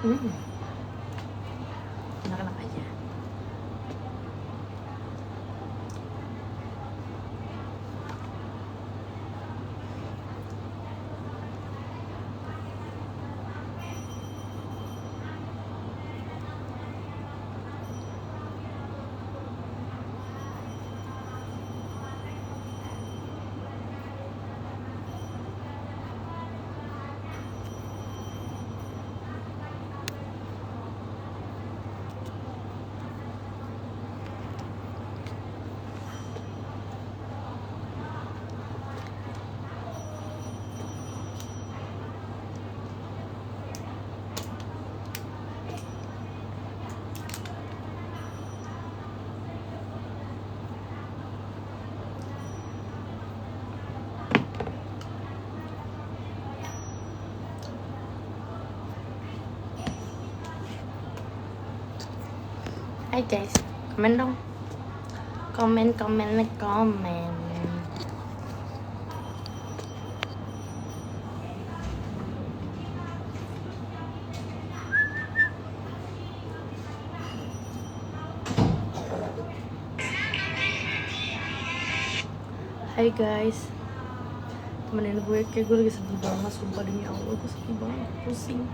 Enak-enak aja. Hai guys, komen dong. Komen. Hai guys, temenin gue, kayak gue lagi sedih banget, sumpah demi Allah gue sedih banget, pusing.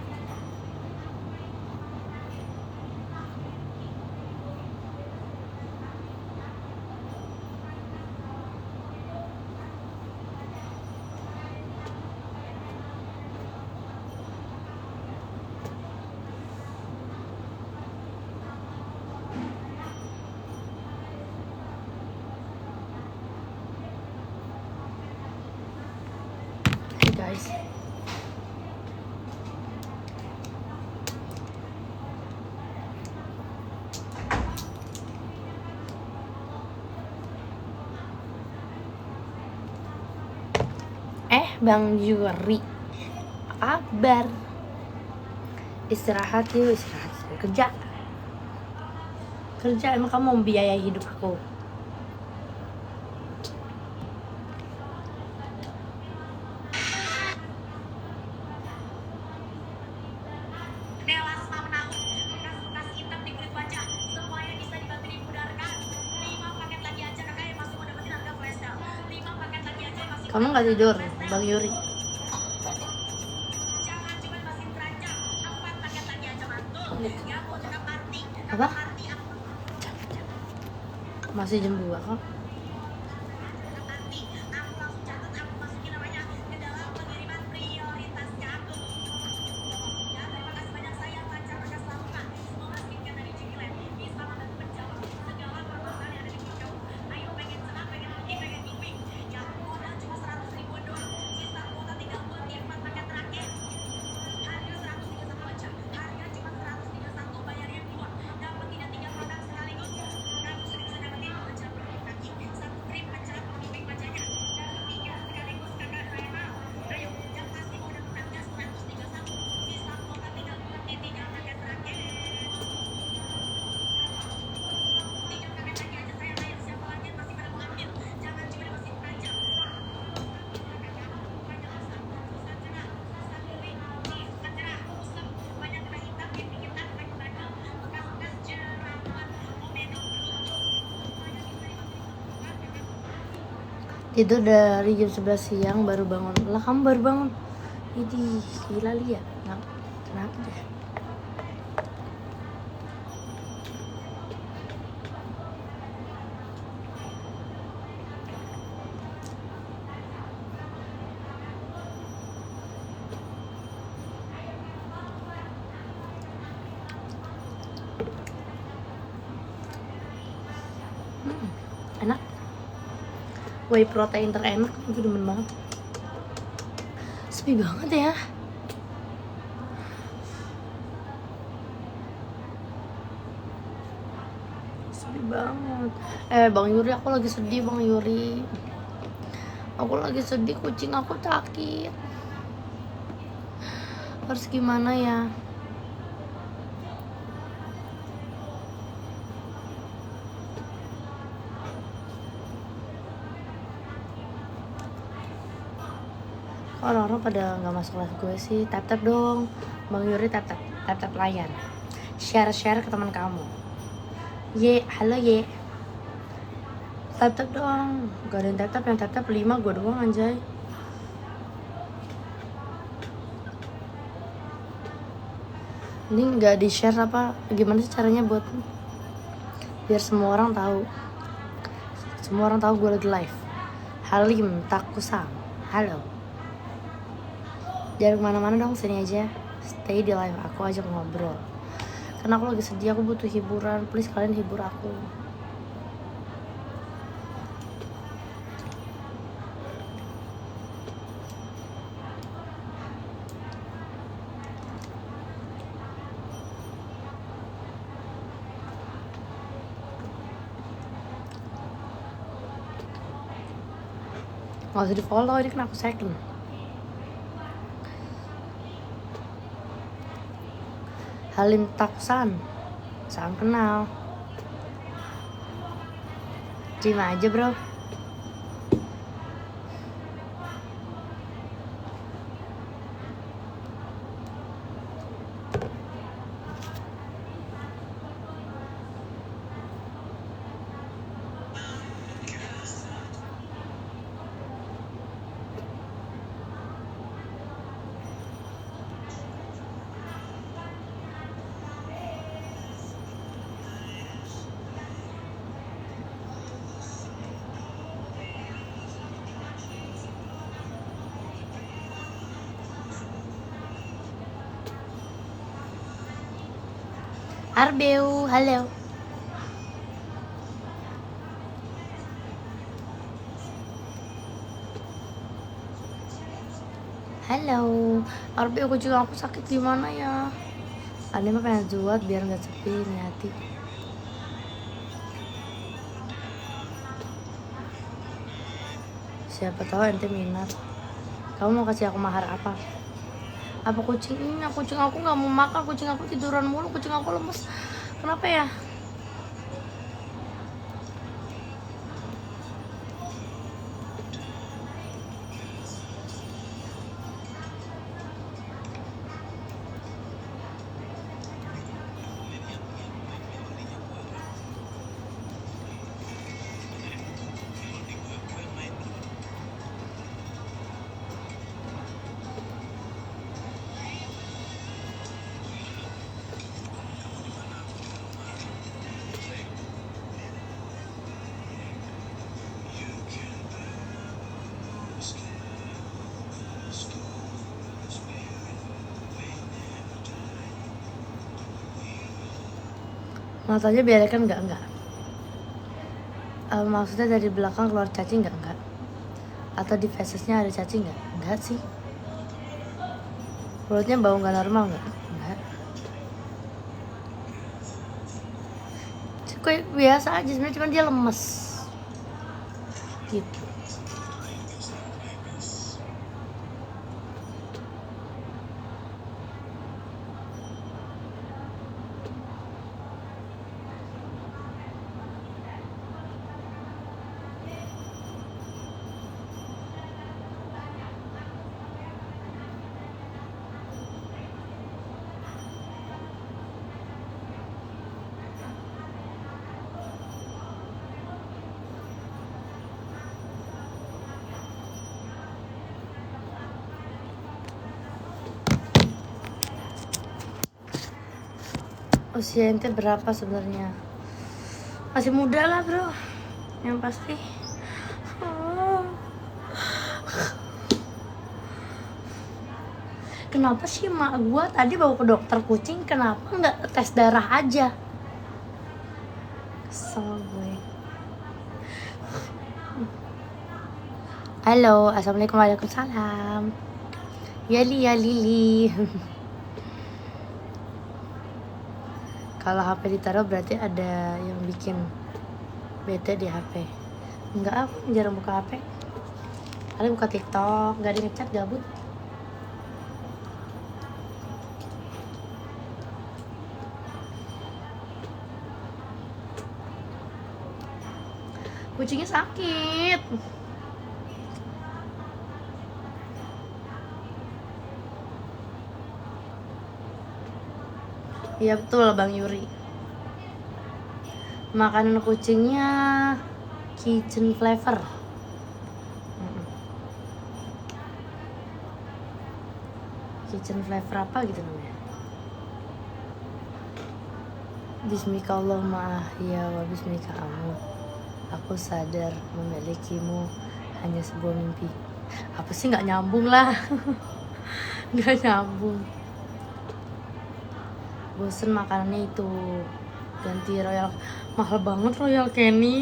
Hai guys, Bang Yuri, apa kabar? Istirahat yuk, istirahat. Kerja, emang kamu mau biayai hidup aku? Kamu nggak tidur, Bang Yuri? Apa? Masih jam 2 kok. Tidur dari jam 11 siang baru bangun. Lah kamu baru bangun? Ini gila liat. Kenapa deh? Enak. Whey protein terenak, itu demen banget. Sepi banget ya. Sepi banget. Bang Yuri, aku lagi sedih Bang Yuri. Aku lagi sedih, kucing aku sakit. Harus gimana ya? Orang-orang pada nggak masuk live gue sih. Tap dong Bang Yuri, tap. tap layar, share ke teman kamu. Ye, halo Ye. Tap doang, gak ada yang tap, yang tap 5 gue doang anjay. Ini nggak di share apa? Gimana sih caranya buat biar semua orang tahu? Semua orang tahu gue lagi live. Halim Takusang, halo. Jangan kemana-mana dong, sini aja. Stay di live aku aja ngobrol. Karena aku lagi sedih, aku butuh hiburan. Please kalian hibur aku. Gak usah di follow, ini kan aku second. Halim Taksan, salam kenal. Cima aja bro. Arbeu, halo. Halo, Arbeu, aku sakit gimana ya? Ane mah pengen juat biar nggak sepi nih hati. Siapa tahu ente minat. Kamu mau kasih aku mahar apa? Apa kucingnya? Kucing aku nggak mau makan, kucing aku tiduran mulu, kucing aku lemes. Kenapa ya? Matanya biarkan enggak. Maksudnya dari belakang keluar cacing enggak? Atau di fesesnya ada cacing enggak sih. Mulutnya bau nggak normal enggak? Kayak biasa aja sebenarnya, cuma dia lemes gitu. Usia ente berapa sebenarnya? Masih muda lah bro, yang pasti. Kenapa sih mak gua tadi bawa ke dokter kucing, kenapa nggak tes darah aja? Kesel gue. Halo, assalamualaikum, waalaikumsalam. Ya Lili. Kalau HP ditaruh berarti ada yang bikin bete di HP. Enggak, aku jarang buka HP. Paling buka TikTok, nggak ada ngechat, gabut. Kucingnya sakit. Iya betul Bang Yuri. Makanan kucingnya kitchen flavor. Kitchen flavor apa gitu namanya. Bismikallahumma ahya wa bismika amu. Aku sadar memilikimu hanya sebuah mimpi. Apa sih, nggak nyambung lah. Nggak nyambung. Bosen makanannya itu, ganti Royal. Mahal banget Royal Kenny.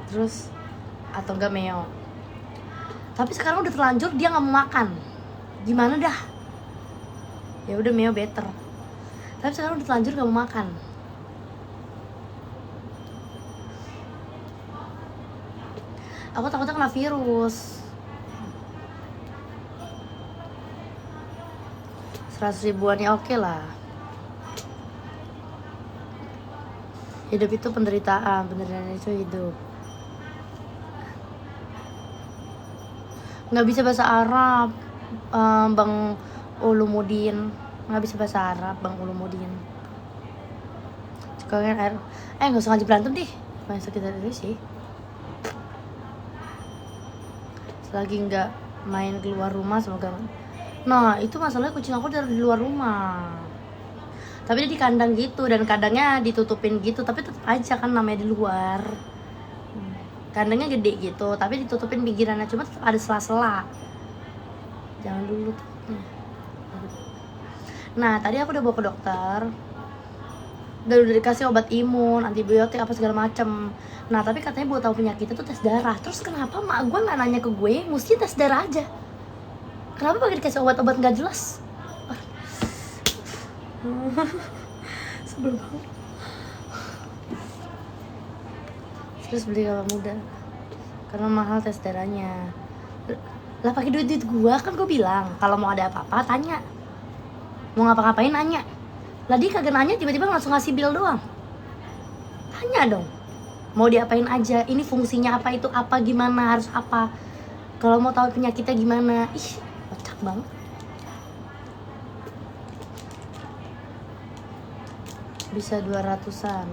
Terus atau enggak Meo. Tapi sekarang udah terlanjur dia nggak mau makan. Gimana dah? Ya udah Meo better. Tapi sekarang udah terlanjur nggak mau makan. Aku takutnya kena virus. 100 ribuan ya oke lah. Hidup itu penderitaan itu hidup. Nggak bisa bahasa Arab, Bang Ulumuddin. Nggak bisa bahasa Arab, Bang Ulumuddin. Sekarang air. Nggak usah ngajak berantem deh. Main sekitar itu sih. Selagi nggak main keluar rumah semoga. Nah itu masalahnya kucing aku dari luar rumah. Tapi dia di kandang gitu dan kandangnya ditutupin gitu. Tapi tetap aja kan namanya di luar. Kandangnya gede gitu, tapi ditutupin pinggirannya, cuma tetap ada sela-sela. Jangan dulu. Nah tadi aku udah bawa ke dokter. Udah dikasih obat imun, antibiotik apa segala macem. Nah tapi katanya buat tahu penyakitnya tuh tes darah. Terus kenapa mak gue nggak nanya ke gue, mesti tes darah aja? Kenapa pakai dikasih obat-obat nggak jelas? Sebel banget. Terus beli kelapa muda karena mahal tes darahnya. Lah pakai duit gua kan, gue bilang kalau mau ada apa-apa tanya, mau ngapa-ngapain nanya. Lah dia kagak nanya, tiba-tiba langsung ngasih bill doang. Tanya dong, mau diapain aja, ini fungsinya apa, itu apa, gimana, harus apa, kalau mau tahu penyakitnya gimana. Ih kocak banget. Bisa 200-an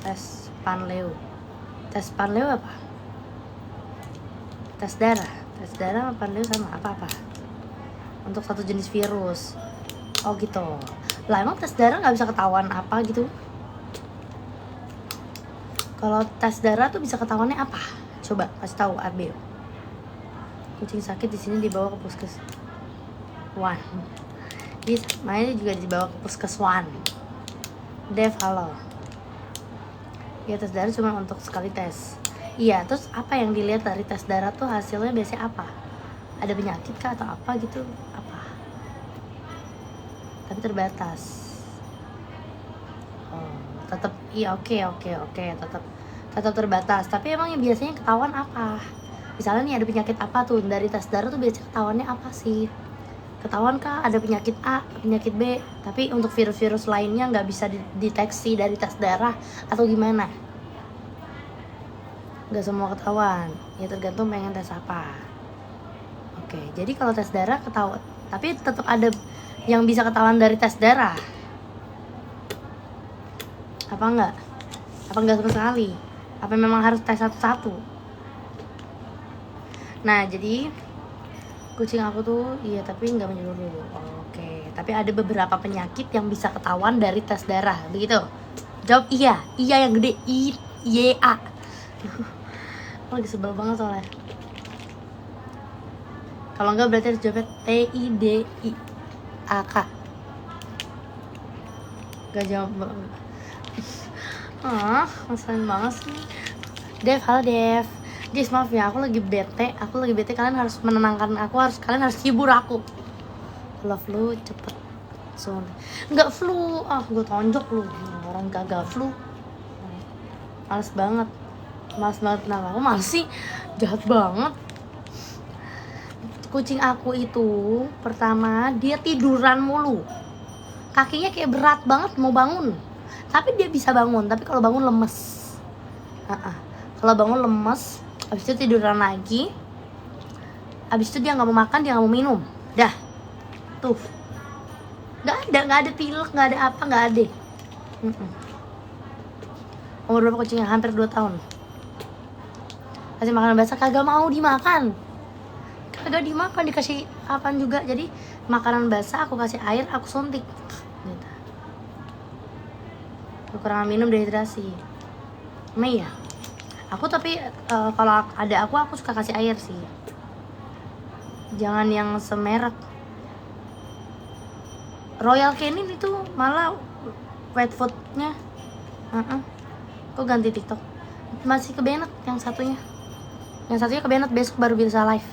tes panleo. Tes panleo apa? Tes darah sama panleo sama apa-apa? Untuk satu jenis virus. Oh gitu. Lah emang tes darah nggak bisa ketahuan apa gitu? Kalau tes darah tuh bisa ketahuannya apa? Coba kasih tahu Arbeo. Kucing sakit di sini dibawa ke puskeswan. Bisa, mainnya juga dibawa ke puskeswan. Dev, halo. Ya tes darah cuma untuk sekali tes. Iya, terus apa yang dilihat dari tes darah tuh hasilnya biasanya apa? Ada penyakit kah atau apa gitu? Apa? Tapi terbatas. Oh, tetap iya oke, tetap terbatas. Tapi emang yang biasanya ketahuan apa? Misalnya nih ada penyakit apa tuh dari tes darah tuh biasanya ketahuannya apa sih? Ketahuan kah ada penyakit A, penyakit B, tapi untuk virus-virus lainnya nggak bisa dideteksi dari tes darah atau gimana? Nggak semua ketahuan, ya tergantung pengen tes apa. Oke, jadi kalau tes darah ketahuan, tapi tetap ada yang bisa ketahuan dari tes darah. Apa enggak? Apa enggak sama sekali? Apa memang harus tes satu-satu? Nah, jadi kucing aku tuh iya tapi nggak menyeluruh. Oke, tapi ada beberapa penyakit yang bisa ketahuan dari tes darah, begitu? Jawab iya yang gede I-Y-A. Aku lagi sebel banget soalnya. Kalau enggak berarti harus jawabnya T-I-D-I-A-K. Gak jawab banget. Ngeselin banget sih. Dev, halo Dev. Guys maaf ya, aku lagi bete, kalian harus menenangkan aku, kalian harus hibur aku. Kalau flu cepet soalnya. Nggak flu, gue tonjok lu, orang gagal flu. Males banget, kenapa aku males sih, jahat banget. Kucing aku itu pertama dia tiduran mulu, kakinya kayak berat banget mau bangun, tapi dia bisa bangun, tapi kalau bangun lemes. Kalau bangun lemes, habis itu tiduran lagi, Abis itu dia nggak mau makan, dia nggak mau minum. Dah, tuh. Nggak ada pilek, nggak ada apa, nggak ada. Umur berapa kucingnya? Hampir 2 tahun. Kasih makanan basah, kagak mau dimakan. Kagak dimakan, dikasih apaan juga. Jadi makanan basah aku kasih air, aku suntik gitu. Kekurangan minum, dehidrasi. Mei ya. Aku tapi kalau ada aku suka kasih air sih. Jangan yang semerek. Royal Canin itu malah wet foodnya. Kok ganti TikTok? Masih kebenet yang satunya. Yang satunya kebenet, besok baru bisa live.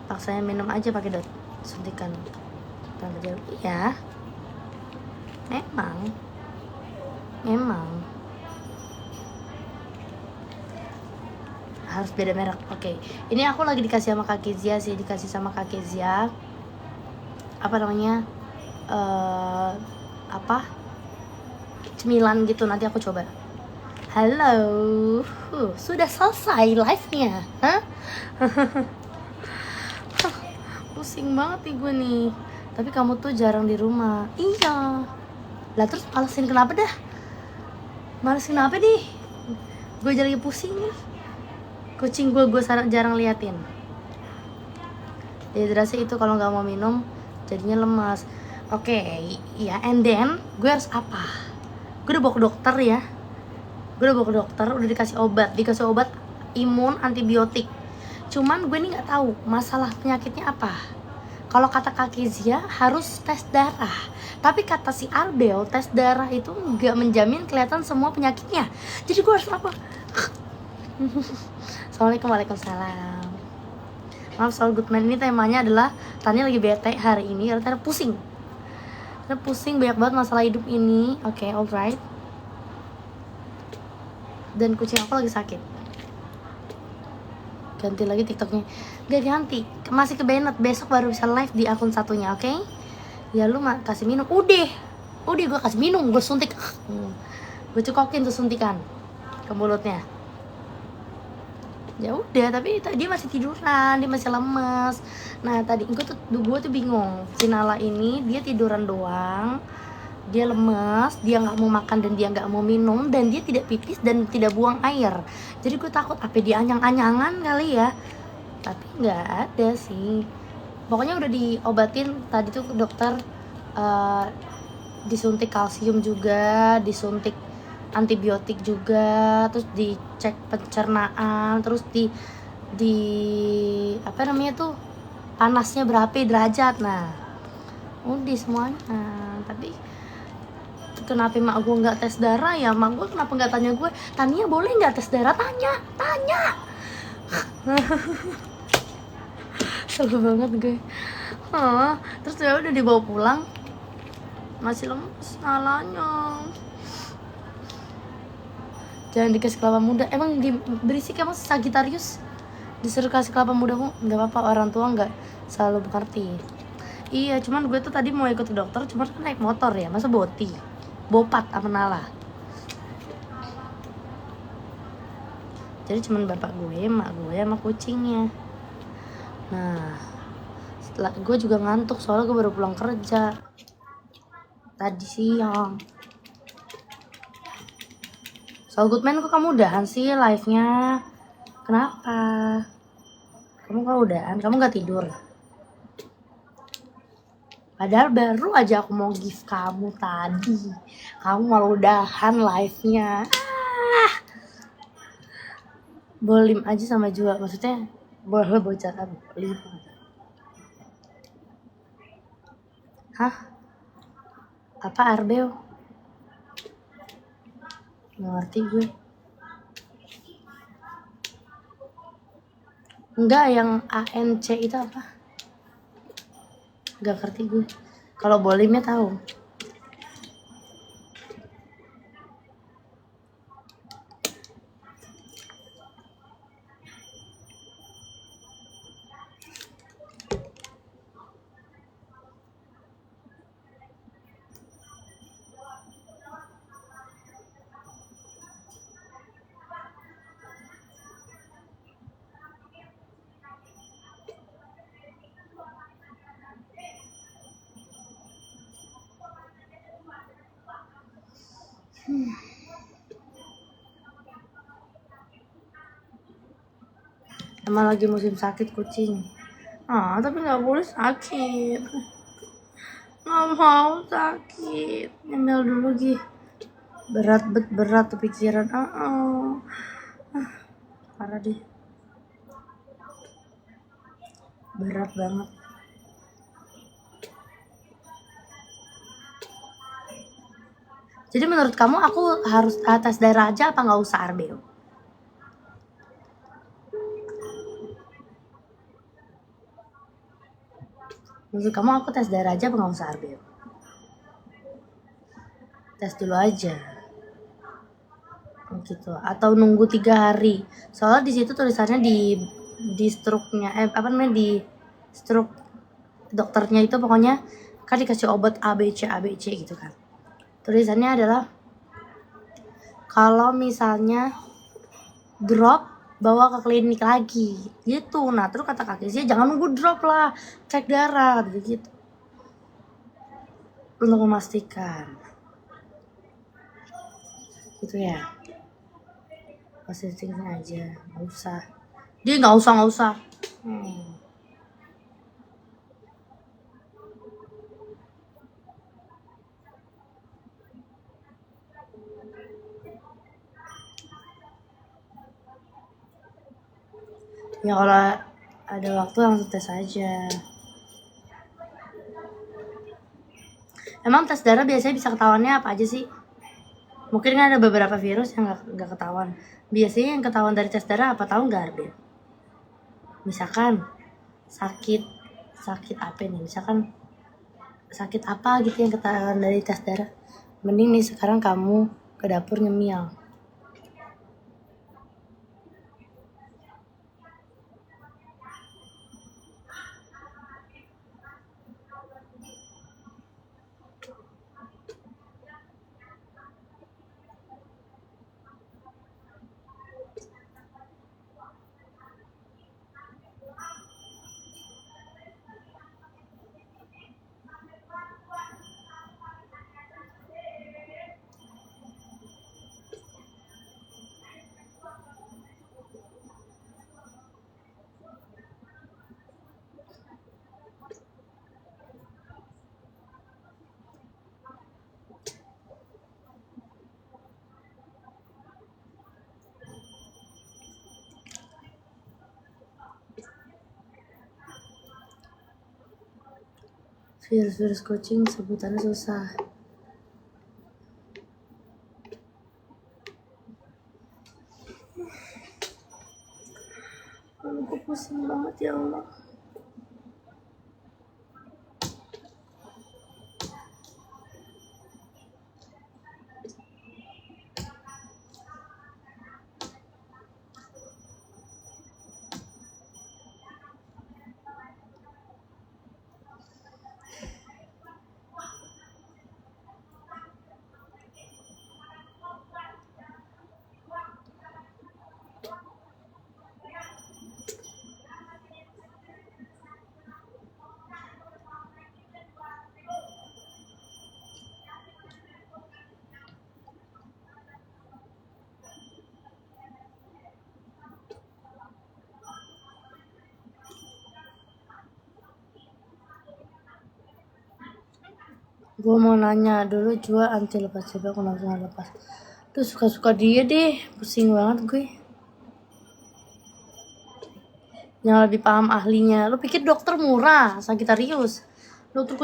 Paksanya minum aja pakai dot suntikan. Iya. Memang harus beda merek. Oke. Ini aku lagi dikasih sama Kak Kezia sih, apa namanya? Cemilan gitu, nanti aku coba. Halo. Sudah selesai live-nya. Hah? Pusing banget nih gue nih. Tapi kamu tuh jarang di rumah. Iya. Lah terus malesin kenapa dah? Malesin kenapa nih? Gue jadi pusing nih. Kucing gue jarang liatin. Dehidrasi itu kalau nggak mau minum jadinya lemas. Oke, ya, and then gue harus apa? Gue udah bawa ke dokter ya. Udah dikasih obat imun, antibiotik. Cuman gue nih nggak tahu masalah penyakitnya apa. Kalau kata Kak Kezia harus tes darah, tapi kata si Arbel tes darah itu nggak menjamin kelihatan semua penyakitnya. Jadi gue harus apa? Assalamualaikum. Waalaikumsalam. Maaf soal Goodman, ini temanya adalah Tania lagi bete hari ini, karena pusing. Banyak banget masalah hidup ini. Oke, alright. Dan kucing aku lagi sakit. Ganti lagi TikToknya. Gak ganti, masih kebenet. Besok baru bisa live di akun satunya, oke? Ya lu kasih minum. Udah gue kasih minum, gue suntik. Gue cekokin tuh suntikan ke mulutnya. Ya udah, tapi dia masih tiduran, dia masih lemes. Nah tadi gue tuh bingung. Si Nala ini dia tiduran doang, dia lemes, dia nggak mau makan dan dia nggak mau minum, dan dia tidak pipis dan tidak buang air. Jadi gue takut apa dia anyang-anyangan kali ya, tapi nggak ada sih. Pokoknya udah diobatin tadi tuh dokter, disuntik kalsium juga, disuntik antibiotik juga, terus dicek pencernaan, terus di apa namanya tuh, panasnya berapa derajat. Nah udah semuanya. Tapi kenapa mak gue nggak tes darah ya? Mak gue kenapa nggak tanya gue, Tania boleh nggak tes darah? Tanya selalu banget gue. Terus ya udah dibawa pulang masih lemes Nalanya. Jangan dikasih kelapa muda. Emang berisik emang Sagitarius disuruh kasih kelapa muda. Nggak apa-apa, orang tua nggak selalu mengerti. Iya, cuman gue tuh tadi mau ikut ke dokter, cuman kan naik motor ya, masa bopat apa Nala. Jadi cuman bapak gue, emak gue, sama kucingnya. Nah setelah gue juga ngantuk soalnya gue baru pulang kerja tadi siang. Soal Goodman, kok kamu udahan sih live-nya? Kenapa? Kamu kalau udahan, kamu gak tidur? Padahal baru aja aku mau gift kamu tadi. Kamu malah udahan live-nya. Bolim aja sama Jua. Maksudnya boleh bocor apa? Hah? Apa Arbel? Nggak ngerti gue. Enggak, yang ANC itu apa? Nggak ngerti gue. Kalau bolimnya tahu. Emang lagi musim sakit kucing. Tapi nggak boleh sakit. Nggak mau sakit. Nyemil dulu Gi. Berat tuh pikiran. Parah deh. Berat banget. Jadi menurut kamu aku harus tes darah aja apa nggak usah RBO? Menurut kamu aku tes darah aja apa nggak usah RBO? Tes dulu aja. Gitu. Atau nunggu 3 hari. Soalnya di situ tulisannya di struknya di struk dokternya itu pokoknya kan dikasih obat ABC gitu kan. Tulisannya adalah kalau misalnya drop bawa ke klinik lagi gitu. Nah terus kata kaki sih jangan nunggu drop lah, cek darah gitu untuk memastikan gitu ya. Positifnya aja, nggak usah. Dia nggak usah. Ya kalau ada waktu langsung tes aja. Emang tes darah biasanya bisa ketahuannya apa aja sih? Mungkin kan ada beberapa virus yang nggak ketahuan. Biasanya yang ketahuan dari tes darah apa, tahu nggak Arbin? Misalkan sakit apa nih? Misalkan sakit apa gitu yang ketahuan dari tes darah. Mending nih sekarang kamu ke dapur nyemil. Virus kucing sebutannya susah. Aku pusing banget ya Allah. Gue mau nanya dulu, Jua anti lepas coba aku langsung lepas. Tuh suka-suka dia deh, pusing banget gue. Yang lebih paham ahlinya. Lu pikir dokter murah, Sagittarius? Dokter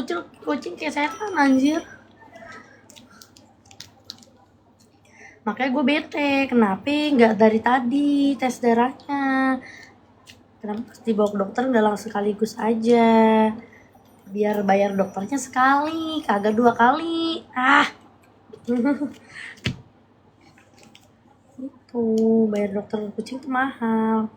kucing kayak setan anjir. Makanya gue bete, kenapa nggak dari tadi tes darahnya? Kenapa pasti bawa ke dokter udah langsung sekaligus aja? Biar bayar dokternya sekali, kagak 2 kali. Itu bayar dokter kucing tuh mahal.